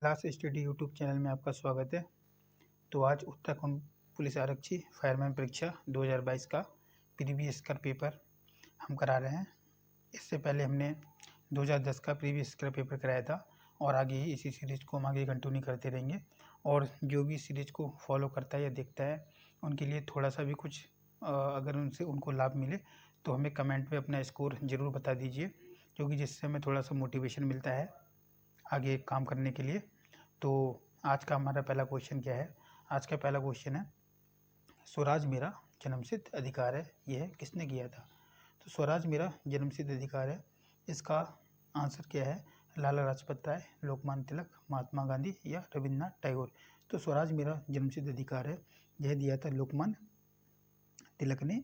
Class study YouTube channel में आपका स्वागत है। तो आज उत्तराखंड पुलिस आरक्षी फायरमैन परीक्षा 2022 का प्रीवियस कर पेपर हम करा रहे हैं। इससे पहले हमने 2010 का प्रीवियस कर पेपर कराया था और आगे ही इसी सीरीज़ को हम आगे कंटिन्यू करते रहेंगे। और जो भी सीरीज़ को फॉलो करता है या देखता है उनके लिए थोड़ा सा भी कुछ अगर उनसे उनको लाभ मिले तो हमें कमेंट में अपना स्कोर ज़रूर बता दीजिए, क्योंकि जिससे हमें थोड़ा सा मोटिवेशन मिलता है आगे काम करने के लिए। तो आज का हमारा पहला क्वेश्चन क्या है? आज का पहला क्वेश्चन है, स्वराज मेरा जन्मसिद्ध अधिकार है, यह किसने किया था? तो स्वराज मेरा जन्मसिद्ध अधिकार है, इसका आंसर क्या है? लाला लाजपत राय, लोकमान्य तिलक, महात्मा गांधी या रविन्द्रनाथ टैगोर। तो स्वराज मेरा जन्मसिद्ध अधिकार है, यह दिया था लोकमान्य तिलक ने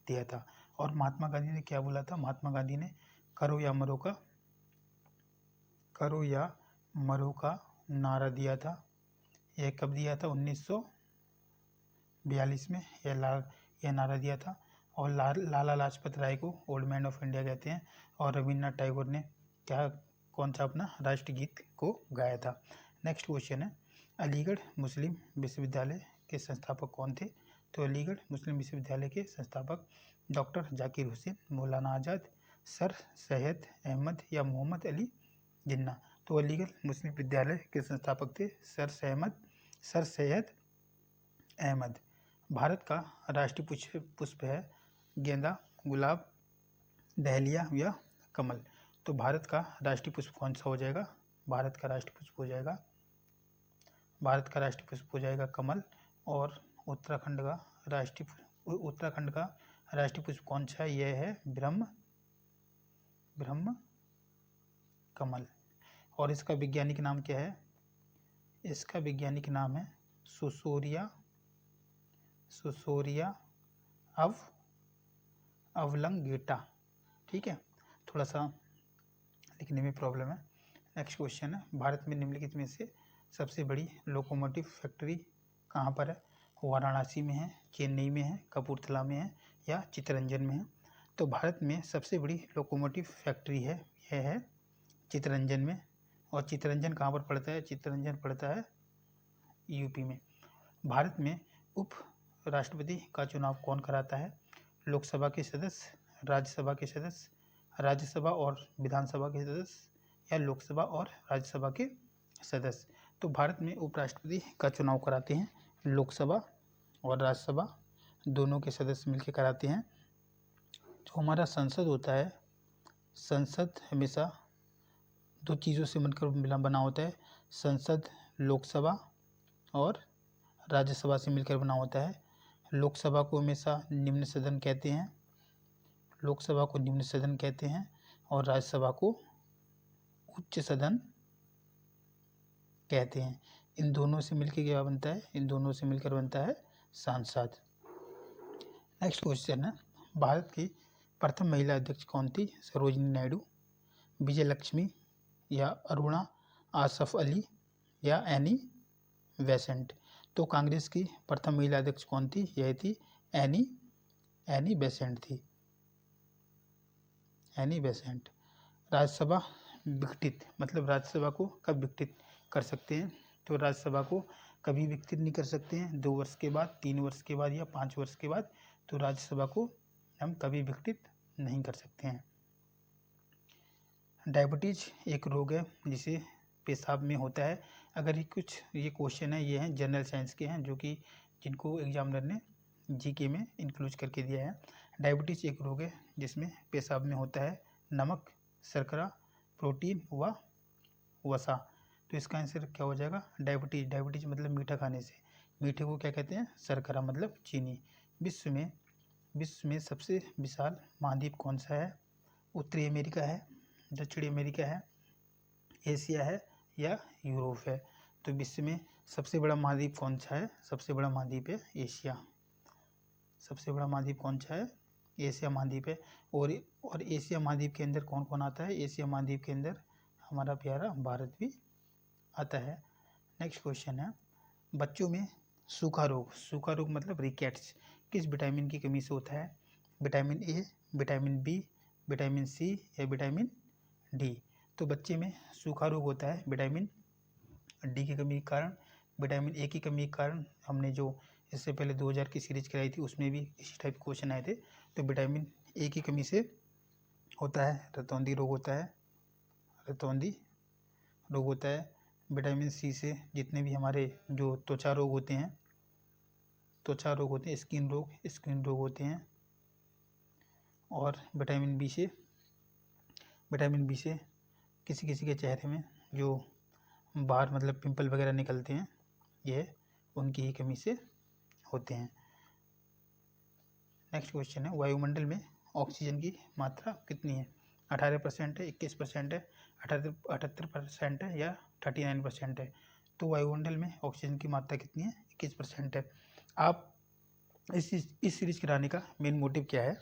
दिया था। और महात्मा गांधी ने क्या बोला था? महात्मा गांधी ने करो या मरो का नारा दिया था। यह कब दिया था? 1942 में यह नारा दिया था। और लाला लाजपत राय को ओल्ड मैन ऑफ इंडिया कहते हैं। और रविन्द्रनाथ टैगोर ने कौन सा अपना राष्ट्रगीत को गाया था? नेक्स्ट क्वेश्चन है, अलीगढ़ मुस्लिम विश्वविद्यालय के संस्थापक कौन थे? तो अलीगढ़ मुस्लिम विश्वविद्यालय के संस्थापक डॉक्टर जाकिर हुसैन, मौलाना आज़ाद, सर सैयद अहमद या मोहम्मद अली जिन्ना। तो अलीगढ़ मुस्लिम विद्यालय के संस्थापक थे सर सैयद अहमद। भारत का राष्ट्रीय पुष्प है गेंदा, गुलाब, डहलिया या कमल। तो भारत का राष्ट्रीय पुष्प कौन सा हो जाएगा? भारत का राष्ट्रीय पुष्प हो जाएगा कमल। और उत्तराखंड का राष्ट्रीय पुष्प कौन सा है? यह है ब्रह्म कमल। और इसका वैज्ञानिक नाम क्या है? इसका वैज्ञानिक नाम है सुसोरिया अवलंगेटा। ठीक है, थोड़ा सा लिखने में प्रॉब्लम है। नेक्स्ट क्वेश्चन है, भारत में निम्नलिखित में से सबसे बड़ी लोकोमोटिव फैक्ट्री कहाँ पर है? वाराणसी में है, चेन्नई में है, कपूरथला में है या चित्तरंजन में है? तो भारत में सबसे बड़ी लोकोमोटिव फैक्ट्री है, यह है चित्तरंजन में। और चित्तरंजन कहाँ पर पड़ता है? चित्तरंजन पड़ता है यूपी में। भारत में उप राष्ट्रपति का चुनाव कौन कराता है? लोकसभा के सदस्य, राज्यसभा के सदस्य, राज्यसभा और विधानसभा के सदस्य या लोकसभा और राज्यसभा के सदस्य। तो भारत में उपराष्ट्रपति का चुनाव कराते हैं लोकसभा और राज्यसभा दोनों के सदस्य मिलकर कराते हैं। जो हमारा संसद होता है, संसद हमेशा दो चीज़ों से मिलकर बना होता है। संसद लोकसभा और राज्यसभा से मिलकर बना होता है। लोकसभा को हमेशा निम्न सदन कहते हैं, और राज्यसभा को उच्च सदन कहते हैं। इन दोनों से मिलकर क्या बनता है? इन दोनों से मिलकर बनता है सांसद। नेक्स्ट क्वेश्चन है, भारत की प्रथम महिला अध्यक्ष कौन थी? सरोजिनी नायडू, विजय लक्ष्मी या अरुणा आसफ अली या एनी बेसेंट। तो कांग्रेस की प्रथम महिला अध्यक्ष कौन थी? यह थी एनी बेसेंट थी, एनी बेसेंट। राज्यसभा विघटित मतलब राज्यसभा को कब विघटित कर सकते हैं? तो राज्यसभा को कभी विघटित नहीं कर सकते हैं, 2 वर्ष के बाद, 3 वर्ष के बाद या 5 वर्ष के बाद। तो राज्यसभा को हम कभी विघटित नहीं कर सकते हैं। डायबिटीज एक रोग है जिसे पेशाब में होता है। अगर ये क्वेश्चन है, ये हैं जनरल साइंस के हैं, जो कि जिनको एग्जामिनर ने जीके में इंक्लूड करके दिया है। डायबिटीज एक रोग है जिसमें पेशाब में होता है नमक, शर्करा, प्रोटीन व वसा। तो इसका आंसर क्या हो जाएगा? डायबिटीज मतलब मीठा खाने से। मीठे को क्या कहते हैं? शर्करा मतलब चीनी। विश्व में सबसे विशाल महाद्वीप कौन सा है? उत्तरी अमेरिका है, दक्षिणी अमेरिका है, एशिया है या यूरोप है? तो विश्व में सबसे बड़ा महाद्वीप कौन सा है? सबसे बड़ा महाद्वीप है एशिया। सबसे बड़ा महाद्वीप कौन सा है? एशिया महाद्वीप है। और एशिया महाद्वीप के अंदर कौन कौन आता है? एशिया महाद्वीप के अंदर हमारा प्यारा भारत भी आता है। नेक्स्ट क्वेश्चन है, बच्चों में सूखा रोग मतलब रिकेट्स किस विटामिन की कमी से होता है? Vitamin A, vitamin B, vitamin C या विटामिन डी। तो बच्चे में सूखा रोग होता है विटामिन डी की कमी के कारण, विटामिन ए की कमी के कारण। हमने जो इससे पहले 2000 की सीरीज कराई थी उसमें भी इसी टाइप के क्वेश्चन आए थे। तो विटामिन ए की कमी से होता है रतौंधी रोग होता है, रतौंधी रोग होता है। विटामिन सी से जितने भी हमारे जो त्वचा रोग होते हैं, स्किन रोग होते हैं। और विटामिन बी से किसी किसी के चेहरे में जो बाहर मतलब पिंपल वगैरह निकलते हैं, यह उनकी ही कमी से होते हैं। नेक्स्ट क्वेश्चन है, वायुमंडल में ऑक्सीजन की मात्रा कितनी है? 18% है, 21% है, 78% है या 39% है? तो वायुमंडल में ऑक्सीजन की मात्रा कितनी है? 21% है। आप इस सीरीज कराने का मेन मोटिव क्या है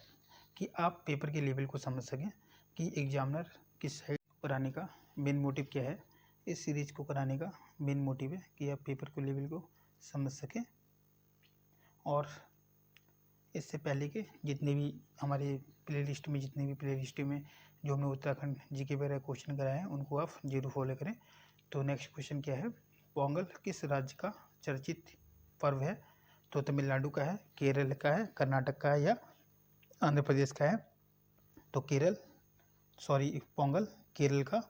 कि आप पेपर के लेवल को समझ सकें कि एग्जामिनर किस साइड कराने का मेन मोटिव क्या है। इस सीरीज को कराने का मेन मोटिव है कि आप पेपर के लेवल को समझ सकें। और इससे पहले के जितने भी हमारे प्लेलिस्ट में जो हमने उत्तराखंड जीके वगैरह क्वेश्चन कराए हैं उनको आप जरूर फॉलो करें। तो नेक्स्ट क्वेश्चन क्या है, पोंगल किस राज्य का चर्चित पर्व है? तो तमिलनाडु का है, केरल का है, कर्नाटक का है या आंध्र प्रदेश का है? तो पोंगल केरल का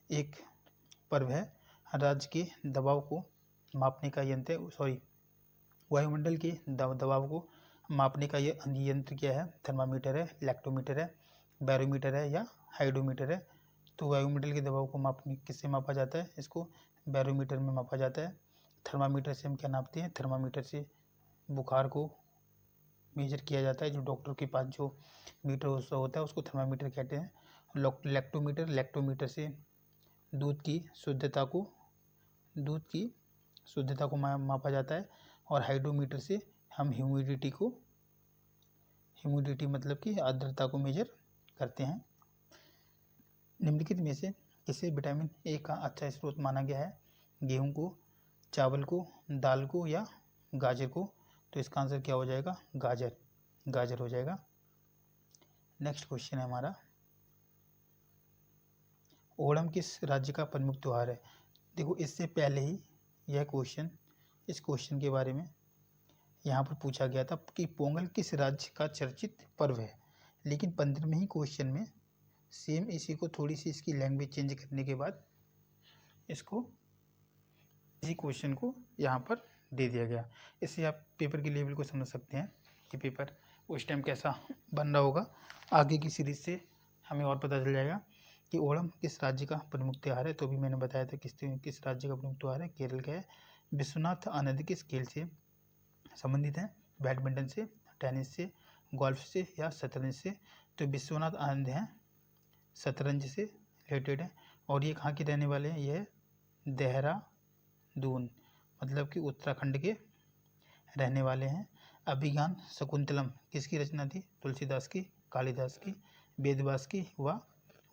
एक पर्व है। राज्य के दबाव को मापने का यंत्र वायुमंडल के दबाव को मापने का ये यंत्र क्या है? थर्मामीटर है, लैक्टोमीटर है, बैरोमीटर है या हाइड्रोमीटर है? तो वायुमंडल के दबाव को मापने किससे मापा जाता है? इसको बैरोमीटर में मापा जाता है। थर्मामीटर से हम क्या नापते हैं? थर्मामीटर से बुखार को मेजर किया जाता है। जो डॉक्टर के पास जो मीटर होता है उसको थर्मामीटर कहते हैं। लैक्टोमीटर से दूध की शुद्धता को मापा जाता है। और हाइड्रोमीटर से हम ह्यूमिडिटी मतलब कि आर्द्रता को मेजर करते हैं। निम्नलिखित में से किसे विटामिन ए का अच्छा स्रोत माना गया है? गेहूं को, चावल को, दाल को या गाजर को? तो इसका आंसर क्या हो जाएगा? गाजर हो जाएगा। नेक्स्ट क्वेश्चन है हमारा, ओणम किस राज्य का प्रमुख त्योहार है? देखो इससे पहले ही इस क्वेश्चन के बारे में यहाँ पर पूछा गया था कि पोंगल किस राज्य का चर्चित पर्व है। लेकिन 15वें ही क्वेश्चन में सेम इसी को थोड़ी सी इसकी लैंग्वेज चेंज करने के बाद इसी क्वेश्चन को यहाँ पर दे दिया गया। इससे आप पेपर के लेवल को समझ सकते हैं कि पेपर उस टाइम कैसा बन रहा होगा। आगे की सीरीज से हमें और पता चल जाएगा कि ओणम किस राज्य का प्रमुख त्यौहार है। तो भी मैंने बताया था किस राज्य का प्रमुख त्यौहार है, केरल का है। विश्वनाथ आनंद किस खेल से संबंधित हैं? बैडमिंटन से, टेनिस से, गोल्फ से या शतरंज से? तो विश्वनाथ आनंद हैं शतरंज से रिलेटेड है। और ये कहाँ के रहने वाले हैं? ये देहरादून मतलब कि उत्तराखंड के रहने वाले हैं। अभिज्ञान शकुंतलम किसकी रचना थी? तुलसीदास की, कालिदास की, वेदव्यास की व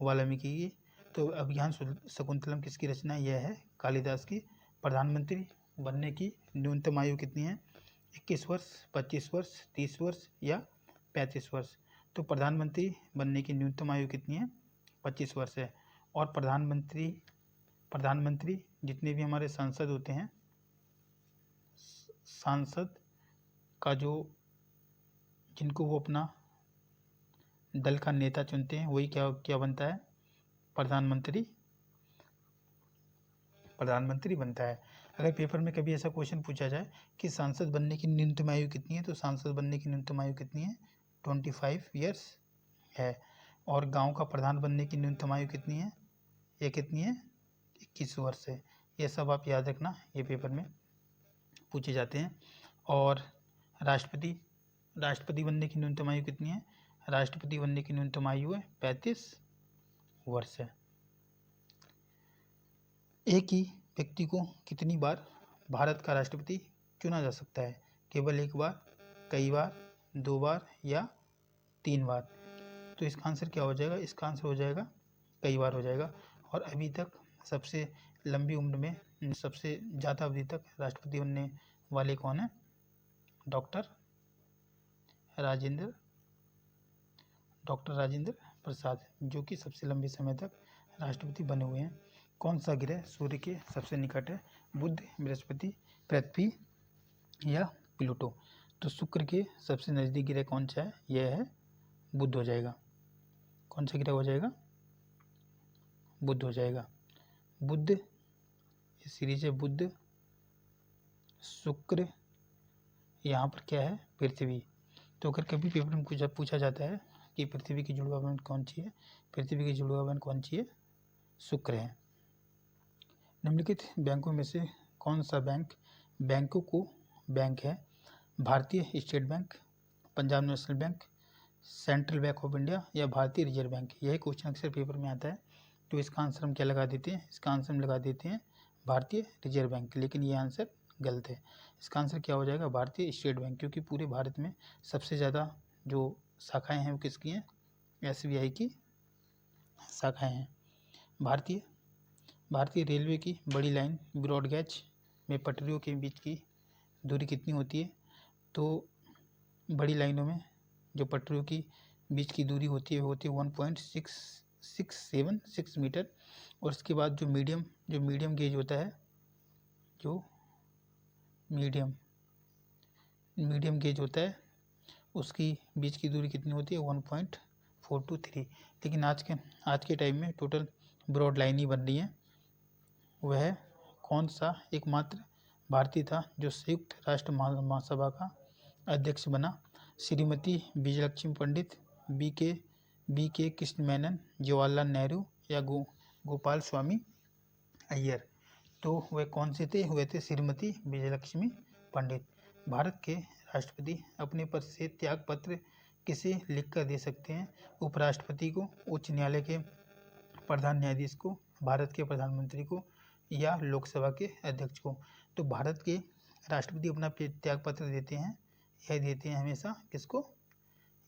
वाल्मीकि की? तो अभिज्ञान शकुंतलम किसकी रचना है? यह है कालिदास की। प्रधानमंत्री बनने की न्यूनतम आयु कितनी है? 21 वर्ष, 25 वर्ष, 30 वर्ष या 35 वर्ष? तो प्रधानमंत्री बनने की न्यूनतम आयु कितनी है? 25 वर्ष है। और प्रधानमंत्री जितने भी हमारे सांसद होते हैं, सांसद का जिनको वो अपना दल का नेता चुनते हैं वही क्या बनता है? प्रधानमंत्री बनता है। अगर पेपर में कभी ऐसा क्वेश्चन पूछा जाए कि सांसद बनने की न्यूनतम आयु कितनी है, तो सांसद बनने की न्यूनतम आयु कितनी है? 25 ईयर्स है। और गांव का प्रधान बनने की न्यूनतम आयु कितनी है? ये कितनी है? 21 वर्ष है। ये सब आप याद रखना, ये पेपर में पूछे जाते हैं। और राष्ट्रपति बनने की न्यूनतम आयु कितनी है? राष्ट्रपति बनने की न्यूनतम आयु है 35 वर्ष है। एक ही व्यक्ति को कितनी बार भारत का राष्ट्रपति चुना जा सकता है? केवल एक बार, कई बार, 2 बार या 3 बार? तो इसका आंसर क्या हो जाएगा? इसका आंसर हो जाएगा कई बार हो जाएगा। और अभी तक सबसे लंबी उम्र में सबसे ज़्यादा अवधि तक राष्ट्रपति बनने वाले कौन है? डॉक्टर राजेंद्र प्रसाद, जो कि सबसे लंबे समय तक राष्ट्रपति बने हुए हैं। कौन सा ग्रह सूर्य के सबसे निकट है? बुध, बृहस्पति, पृथ्वी या प्लूटो? तो शुक्र के सबसे नज़दीक ग्रह कौन सा है? यह है बुध हो जाएगा। कौन सा ग्रह हो जाएगा? बुध हो जाएगा। बुध, ये सीरीज है बुध, शुक्र, यहाँ पर क्या है? पृथ्वी। तो अगर कभी पेपर में कुछ पूछा जाता है कि पृथ्वी की जुड़वा बहन कौन सी है, पृथ्वी की जुड़वा बहन कौन सी है? शुक्र है। निम्नलिखित बैंकों में से कौन सा बैंकों को बैंक है? भारतीय state bank, Punjab national bank, central bank of India या भारतीय रिजर्व बैंक? यही क्वेश्चन अक्सर पेपर में आता है। तो इसका आंसर हम क्या लगा देते हैं? इसका आंसर हम लगा देते हैं भारतीय रिजर्व बैंक, लेकिन ये आंसर गलत है। इसका आंसर क्या हो जाएगा? भारतीय स्टेट बैंक, क्योंकि पूरे भारत में सबसे ज़्यादा जो शाखाएं हैं वो किसकी हैं? SBI की शाखाएं हैं। भारतीय रेलवे की बड़ी लाइन ब्रॉड गेज में पटरियों के बीच की दूरी कितनी होती है? तो बड़ी लाइनों में जो पटरियों की बीच की दूरी होती है 1.676 मीटर। और उसके बाद जो मीडियम गेज होता है, जो मीडियम गेज होता है, उसकी बीच की दूरी कितनी होती है? 1.423। लेकिन आज के टाइम में टोटल ब्रॉड लाइन ही बन रही है। वह कौन सा एकमात्र भारतीय था जो संयुक्त राष्ट्र महासभा का अध्यक्ष बना? श्रीमती विजयलक्ष्मी पंडित, बी के कृष्ण मेनन, जवाहरलाल नेहरू या गोपाल स्वामी अय्यर? तो वे कौन से थे? वे थे श्रीमती विजयलक्ष्मी पंडित। भारत के राष्ट्रपति अपने पद से त्याग पत्र किसे लिखकर दे सकते हैं? उपराष्ट्रपति को, उच्च न्यायालय के प्रधान न्यायाधीश को, भारत के प्रधानमंत्री को या लोकसभा के अध्यक्ष को? तो भारत के राष्ट्रपति अपना त्याग पत्र देते हैं, यह देते हैं हमेशा किसको?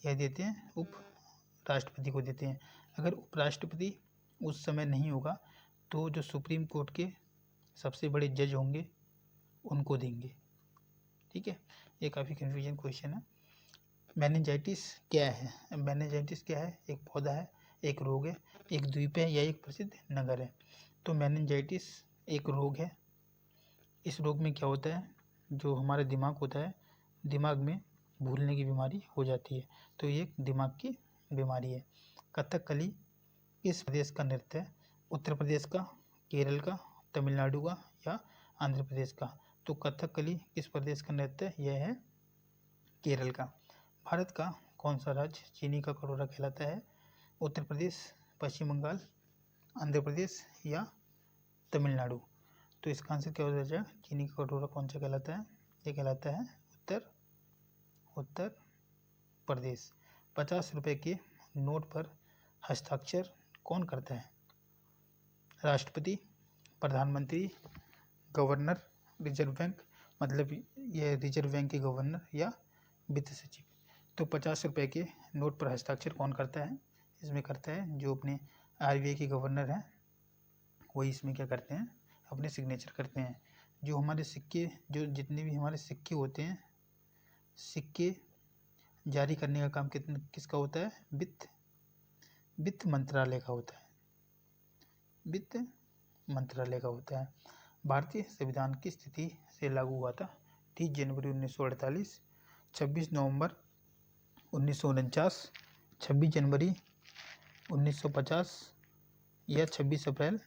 यह देते हैं उपराष्ट्रपति को देते हैं। अगर उपराष्ट्रपति उस समय नहीं होगा तो जो सुप्रीम कोर्ट के सबसे बड़े जज होंगे उनको देंगे। ठीक है, ये काफ़ी कन्फ्यूजन क्वेश्चन है। मेनिंजाइटिस क्या है? मेनिंजाइटिस क्या है? एक पौधा है, एक रोग है, एक द्वीप है या एक प्रसिद्ध नगर है? तो मेनिंजाइटिस एक रोग है। इस रोग में क्या होता है? जो हमारा दिमाग होता है, दिमाग में भूलने की बीमारी हो जाती है। तो ये एक दिमाग की बीमारी है। कथकली किस प्रदेश का नृत्य है? उत्तर प्रदेश का, केरल का, तमिलनाडु का या आंध्र प्रदेश का? तो कथकली किस प्रदेश का नृत्य है? यह है केरल का। भारत का कौन सा राज्य चीनी का कटोरा कहलाता है? उत्तर प्रदेश, पश्चिम बंगाल, आंध्र प्रदेश या तमिलनाडु? तो इसका आंसर क्या हो जाएगा? चीनी का कटोरा कौन सा कहलाता है? ये कहलाता है उत्तर प्रदेश। 50 रुपये के नोट पर हस्ताक्षर कौन करता है? राष्ट्रपति, प्रधानमंत्री, गवर्नर, रिजर्व बैंक, मतलब ये रिजर्व बैंक के गवर्नर या वित्त सचिव? तो 50 रुपये के नोट पर हस्ताक्षर कौन करता है? इसमें करता है जो अपने RBI के गवर्नर हैं, वही इसमें क्या करते हैं? अपने सिग्नेचर करते हैं। जो हमारे सिक्के, जो जितने भी हमारे सिक्के होते हैं, सिक्के जारी करने का काम किसका होता है? वित्त मंत्रालय का होता है। वित्त मंत्रालय का होता है। भारतीय संविधान किस तिथि से लागू हुआ था? 30 जनवरी 1948, 26 नवंबर 1949, 26 जनवरी 1950 या 26 अप्रैल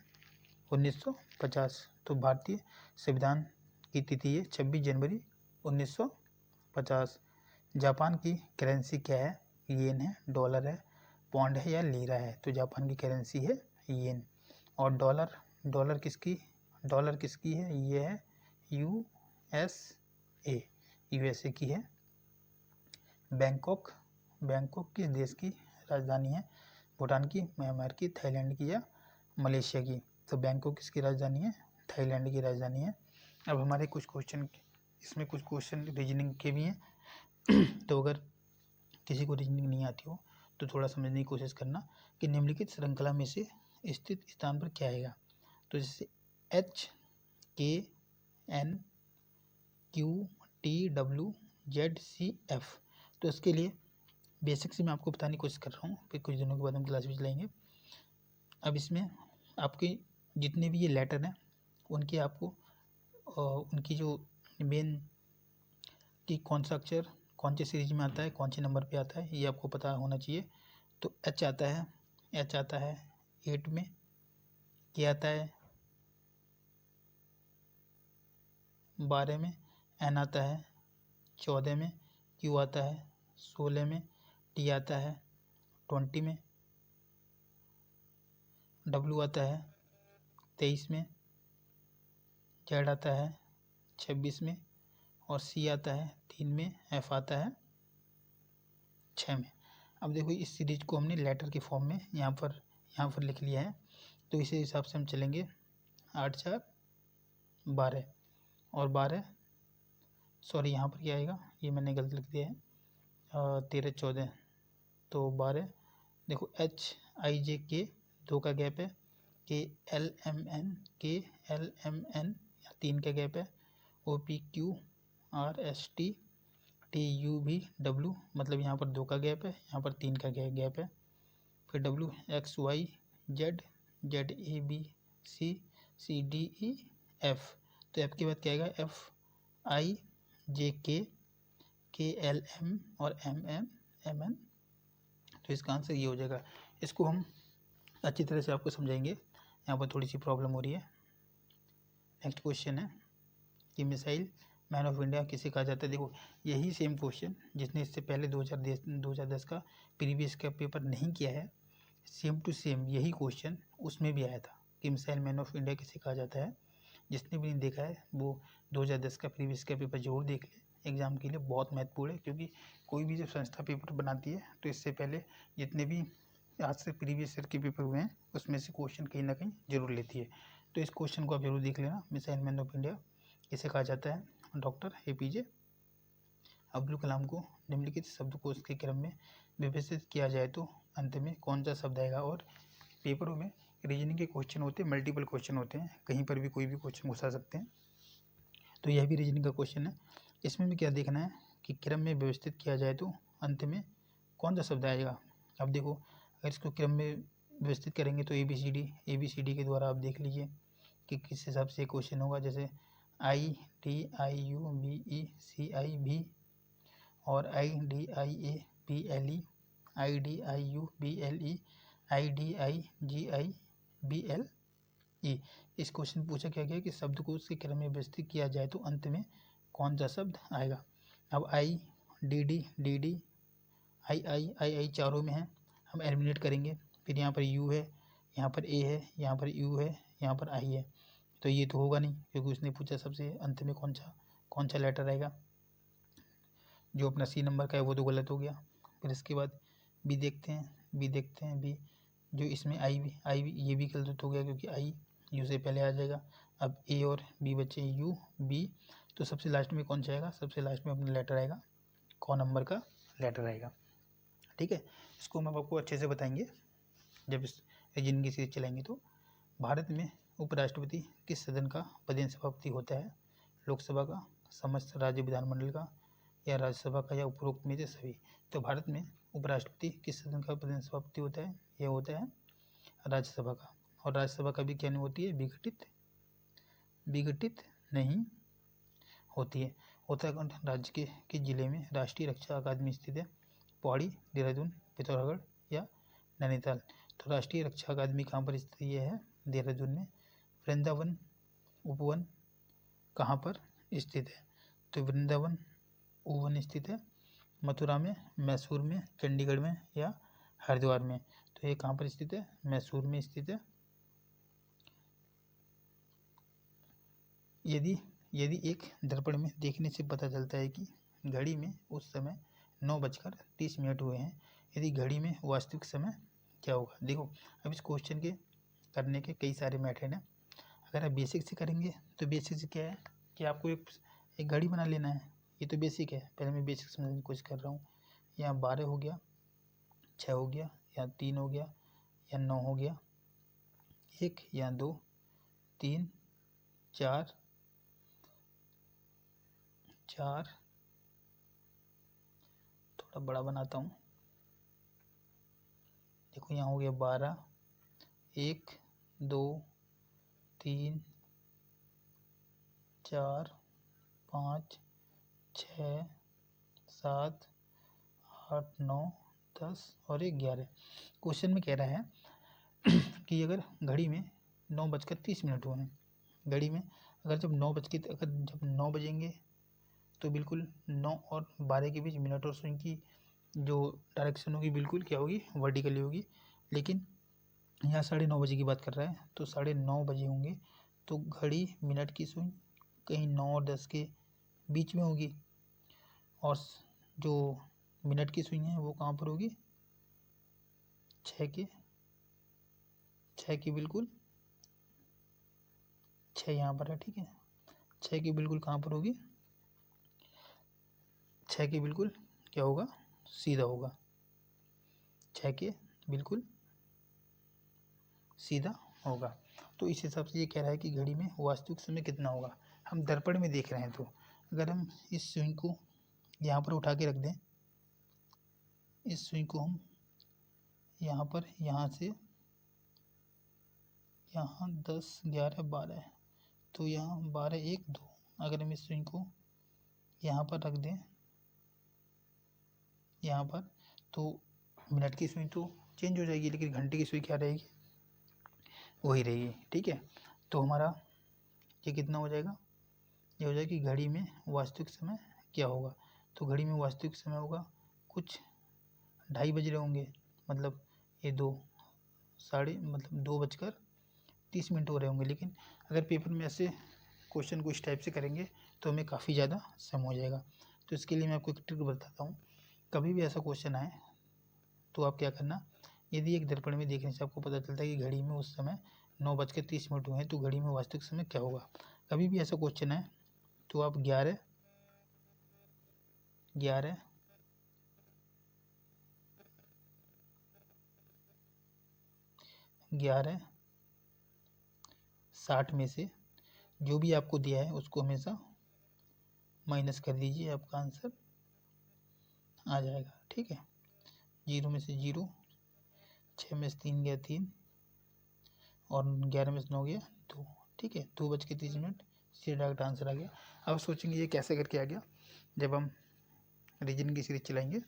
1950? तो भारतीय संविधान की तिथि है 26 जनवरी 1950। जापान की करेंसी क्या है? येन है, डॉलर है, पौंड है या लीरा है? तो जापान की करेंसी है येन। और डॉलर किसकी है? ये है यूएसए की है। बैंकॉक किस देश की राजधानी है? भूटान की, म्यांमार की, थाईलैंड की या मलेशिया की? तो बैंकॉक किसकी राजधानी है? थाईलैंड की राजधानी है। अब हमारे कुछ क्वेश्चन, इसमें कुछ क्वेश्चन रीजनिंग के भी हैं। तो अगर किसी को रीजनिंग नहीं आती हो तो थोड़ा समझने की कोशिश करना कि निम्नलिखित श्रृंखला में से स्थित स्थान पर क्या आएगा? तो जैसे HKNQTWZCF, तो इसके लिए बेसिक से मैं आपको बताने की कोशिश कर रहा हूँ, फिर कुछ दिनों के बाद हम क्लास भी चलाएंगे। अब इसमें आपकी जितने भी ये लेटर हैं उनकी आपको उनकी जो मेन कि कौन सा अक्षर कौन से सीरीज में आता है, कौन से नंबर पे आता है, ये आपको पता होना चाहिए। तो एच आता है 8 में, के आता है 12 में, एन आता है 14 में, क्यू आता है 16 में, टी आता है 20 में, डब्ल्यू आता है 23 में, जेड आता है 26 में, और सी आता है 3 में, एफ आता है 6 में। अब देखो इस सीरीज को हमने लेटर के फॉर्म में यहाँ पर लिख लिया है। तो इसी हिसाब से हम चलेंगे। 8 4 12 और 12, सॉरी यहाँ पर क्या आएगा, ये मैंने गलत लिख दिया है, 13 14। तो 12 देखो HIJ K 2 का गैप है, KLMN 3 का गैप है, OPQRST TUVW मतलब यहाँ पर 2 का गैप है, यहाँ पर 3 का गैप है। फिर WXYZ ZABCCDEF, तो F के बाद क्या आएगा, FIJK KLM और MN। तो इसका आंसर ये हो जाएगा। इसको हम अच्छी तरह से आपको समझाएंगे, यहाँ पर थोड़ी सी प्रॉब्लम हो रही है। नेक्स्ट क्वेश्चन है कि मिसाइल मैन ऑफ इंडिया किसे कहा जाता है। देखो यही सेम क्वेश्चन जिसने इससे पहले 2010 का प्रीवियस का पेपर नहीं किया है, सेम टू सेम यही क्वेश्चन उसमें भी आया था कि मिसाइल मैन ऑफ इंडिया किसे कहा जाता है। जिसने भी नहीं देखा है वो 2010 का प्रीवियस का पेपर जरूर देख ले, एग्ज़ाम के लिए बहुत महत्वपूर्ण है। क्योंकि कोई भी जब संस्था पेपर बनाती है तो इससे पहले जितने भी आज से प्रीवियस ईयर के पेपर हुए हैं उसमें से क्वेश्चन कहीं ना कहीं जरूर लेती है। तो इस क्वेश्चन को आप जरूर देख लेना। मिसाइल मैन ऑफ इंडिया किसे कहा जाता है, डॉक्टर APJ अब्दुल कलाम को निम्नलिखित शब्दकोश के क्रम में विभेदित किया जाए तो अंत में कौन सा शब्द आएगा। और पेपरों में रीजनिंग के क्वेश्चन होते हैं, मल्टीपल क्वेश्चन होते हैं, कहीं पर भी कोई भी क्वेश्चन घुसा सकते हैं। तो यह भी रीजनिंग का क्वेश्चन है। इसमें भी क्या देखना है कि क्रम में व्यवस्थित किया जाए तो अंत में कौन सा शब्द आएगा। अब देखो अगर इसको क्रम में व्यवस्थित करेंगे तो ABCD के द्वारा आप देख लीजिए कि किस हिसाब से क्वेश्चन होगा। जैसे IDIUBECIB और IDIABLE IDIUBLE IDIGIBLE। इस क्वेश्चन पूछा क्या गया कि शब्द को उसके क्रम में व्यवस्थित किया जाए तो अंत में कौन सा शब्द आएगा। अब IDD आई चारों में है, हम एलिमिनेट करेंगे। फिर यहाँ पर U है, यहाँ पर A है, यहाँ पर U है, यहाँ पर I है। तो ये तो होगा नहीं क्योंकि उसने पूछा सबसे अंत में कौन सा लेटर आएगा। जो अपना C नंबर का है वो तो गलत हो गया। फिर इसके बाद B देखते हैं B जो इसमें I भी ये भी गलत हो गया क्योंकि I U से पहले आ जाएगा। अब A और B बचे U B, तो सबसे लास्ट में कौन सा आएगा, सबसे लास्ट में अपना लेटर आएगा, कौन नंबर का लेटर आएगा। ठीक है, इसको हम आपको अच्छे से बताएंगे जब इस रीजनिंग सीरीज चलाएंगे। तो भारत में उपराष्ट्रपति किस सदन का पदेन सभापति होता है, लोकसभा का, समस्त राज्य विधानमंडल का, या राज्यसभा का, या उपरोक्त में से सभी। तो भारत में उपराष्ट्रपति किस सदन का पदेन सभापति होता है, यह होता है राज्यसभा का। और राज्यसभा कभी क्या नहीं होती है, विघटित नहीं होती है। उत्तराखंड राज्य के जिले में राष्ट्रीय रक्षा अकादमी स्थित है, पौड़ी, देहरादून, पिथौरागढ़ या नैनीताल। तो राष्ट्रीय रक्षा अकादमी कहाँ पर स्थित है, है देहरादून में। वृंदावन उपवन कहाँ पर स्थित है, तो वृंदावन उपवन स्थित है मथुरा में, मैसूर में, चंडीगढ़ में या हरिद्वार में। तो ये कहाँ पर स्थित है, मैसूर में स्थित है। यदि एक दर्पण में देखने से पता चलता है कि घड़ी में उस समय 9:30 हुए हैं, यदि घड़ी में वास्तविक समय क्या होगा। देखो अब इस क्वेश्चन के करने के कई सारे मेथड हैं। अगर आप बेसिक से करेंगे तो बेसिक से क्या है कि आपको एक घड़ी बना लेना है, ये तो बेसिक है। पहले मैं बेसिक समझने की कोशिश कर रहा हूँ। यहाँ 12 हो गया, 6 हो गया, या 3 हो गया, या 9 हो गया, 1 या 2 3 4 थोड़ा बड़ा बनाता हूँ। देखो यहाँ हो गया 12, 1 2 3 4 5 6 7 8 9 10 और 11। क्वेश्चन में कह रहा है कि अगर घड़ी में 9:30 हुए हैं, घड़ी में अगर जब 9 बजेंगे तो बिल्कुल 9 और 12 के बीच मिनट और सेकंड की जो डायरेक्शन होगी बिल्कुल क्या होगी, वर्टिकली होगी। लेकिन यहाँ 9:30 बजे की बात कर रहा है, तो 9:30 बजे होंगे तो घड़ी मिनट की सुई कहीं 9 और 10 के बीच में होगी, और जो मिनट की सुई है वो कहाँ पर होगी, 6 के बिल्कुल 6 यहाँ पर है, ठीक है। 6 की बिल्कुल कहाँ पर होगी, 6 की बिल्कुल क्या होगा, सीधा होगा, 6 के बिल्कुल सीधा होगा। तो इस हिसाब से ये कह रहा है कि घड़ी में वास्तविक समय कितना होगा। हम दर्पण में देख रहे हैं, तो अगर हम इस सुई को यहाँ पर उठा के रख दें, इस सुई को हम यहाँ पर, यहाँ से यहाँ 10 11 12, तो यहाँ 12 1 2, अगर हम इस सुई को यहाँ पर रख दें, यहाँ पर, तो मिनट की सुई तो चेंज हो जाएगी, लेकिन घंटे की सुई क्या रहेगी, वही रहेगी, ठीक है। तो हमारा ये कितना हो जाएगा, ये हो जाएगा कि घड़ी में वास्तविक समय क्या होगा। तो घड़ी में वास्तविक समय होगा कुछ 2:30 बज रहे होंगे, मतलब ये 2:30 हो रहे होंगे। लेकिन अगर पेपर में ऐसे क्वेश्चन को इस टाइप से करेंगे तो हमें काफ़ी ज़्यादा समय हो जाएगा। तो इसके लिए मैं आपको एक ट्रिक बताता हूँ। कभी भी ऐसा क्वेश्चन आए तो आप क्या करना, यदि एक दर्पण में देखने से आपको पता चलता है कि घड़ी में उस समय 9:30 हुए हैं, तो घड़ी में वास्तविक समय क्या होगा। कभी भी ऐसा क्वेश्चन आए तो आप 11 60 में से जो भी आपको दिया है उसको हमेशा माइनस कर दीजिए, आपका आंसर आ जाएगा, ठीक है। 0 में से 0, 6 में से 3 गया 3, और 11 में से 9 गया 2, ठीक है। 2:30 सीधा डायरेक्ट आंसर आ गया। अब सोचेंगे ये कैसे करके आ गया। जब हम रीजनिंग की सीरीज चलाएंगे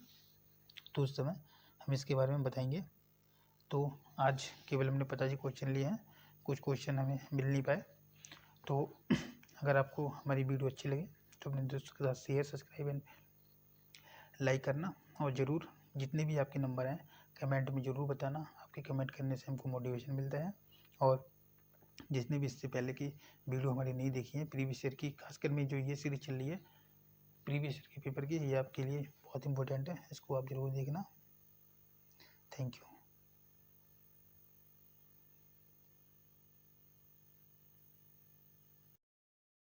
तो उस समय हम इसके बारे में बताएंगे। तो आज केवल हमने 50 क्वेश्चन लिए हैं, कुछ क्वेश्चन हमें मिल नहीं पाए। तो अगर आपको हमारी वीडियो अच्छी लगे तो अपने दोस्तों के साथ शेयर, सब्सक्राइब एंड लाइक करना, और ज़रूर जितने भी आपके नंबर हैं कमेंट में ज़रूर बताना। आपके कमेंट करने से हमको मोटिवेशन मिलता है। और जिसने भी इससे पहले की वीडियो हमारी नहीं देखी है प्रीवियस ईयर की, खासकर में जो ये सीरीज चल रही है प्रीवियस ईयर के पेपर की, ये आपके लिए बहुत इंपॉर्टेंट है, इसको आप ज़रूर देखना। Thank you.